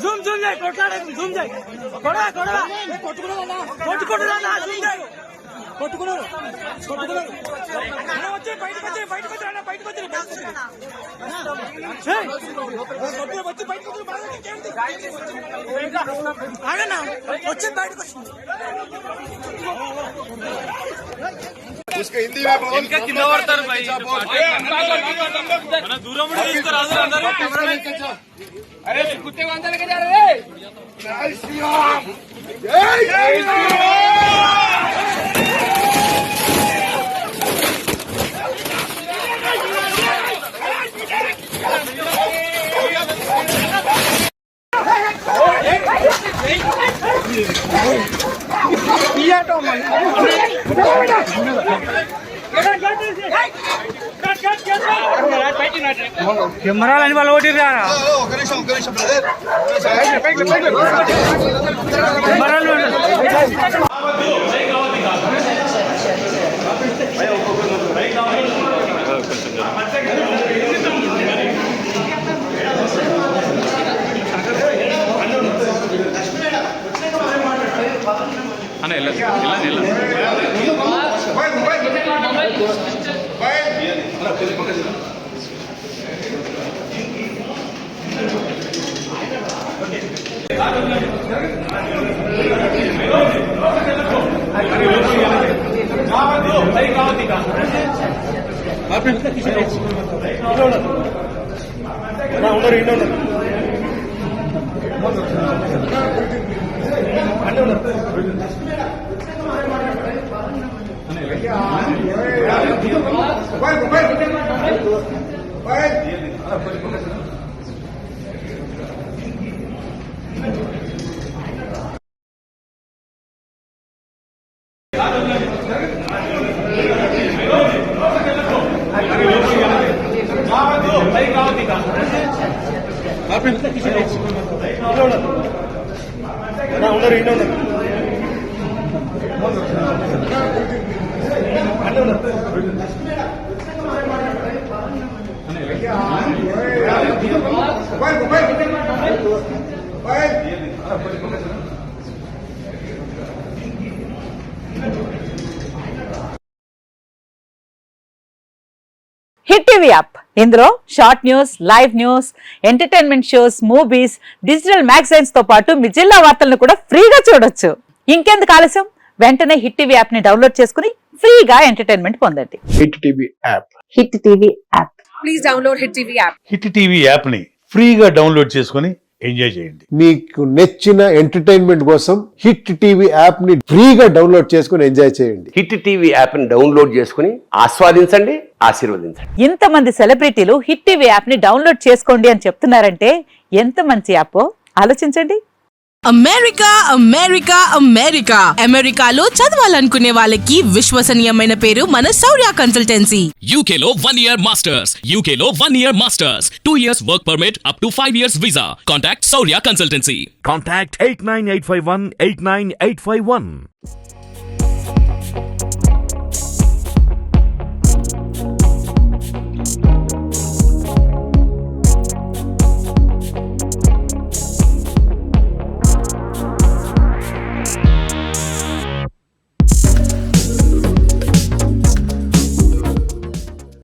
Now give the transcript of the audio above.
Zoom Zoom చేయి కొట్లాడకు Zoom చేయి కొడవ కొడవ కొట్టుకున్నావా కొట్టుకున్నావా Zoom చేయి కొట్టుకున్నావు కొట్టుకున్నావు అన్న వచ్చే బయటికి వచ్చే అన్న బయటికి వచ్చే ఏయ్ కొట్టుకున్నా వచ్చి బయటికి వచ్చి ఆగన్నా వచ్చే బయటికి వచ్చి उसके हिंदी में बोल इनका कितना पड़ता है भाई ना दूर में इसको राजू अंदर कैमरा अरे कुत्ते को अंदर लेके जा रहे जय श्री राम जय श्री కెమెరా అని వాళ్ళు ఓటి రారా హిట్ టీవీ యాప్ ఇందులో short news, live news, entertainment shows, movies, digital magazines తో పాటు మీ జిల్లా వార్తలను కూడా ఫ్రీగా చూడొచ్చు. ఇంకెందుకు ఆలస్యం, వెంటనే హిట్ టీవీ యాప్ ని డౌన్లోడ్ చేసుకుని ఫ్రీగా ఎంటర్టైన్మెంట్ పొందండి. Hit TV app. Hit TV app. Please download hit TV app. Hit TV app ని ఫ్రీగా డౌన్లోడ్ చేసుకుని ఎంజాయ్ చేయండి. మీకు నచ్చిన ఎంటర్టైన్మెంట్ కోసం హిట్ టీవీ యాప్ ని ఫ్రీగా డౌన్లోడ్ చేసుకుని ఎంజాయ్ చేయండి. హిట్ టీవీ యాప్ ని డౌన్లోడ్ చేసుకుని ఆస్వాదించండి, ఆశీర్వదించండి. ఇంతమంది సెలబ్రిటీలు హిట్ టీవీ యాప్ ని డౌన్లోడ్ చేసుకోండి అని చెప్తున్నారంటే ఎంత మంచి యాప్ ఆలోచించండి. అమెరికా అమెరికా అమెరికా అమెరికాలో చదవాలనుకునే వాళ్ళకి విశ్వసనీయమైన పేరు మన శౌర్య కన్సల్టెన్సీ. UK లో 1 year masters, UK లో 1 year masters, 2 years work permit up to 5 years visa. Contact Saurya Consultancy. Contact 89851 89851.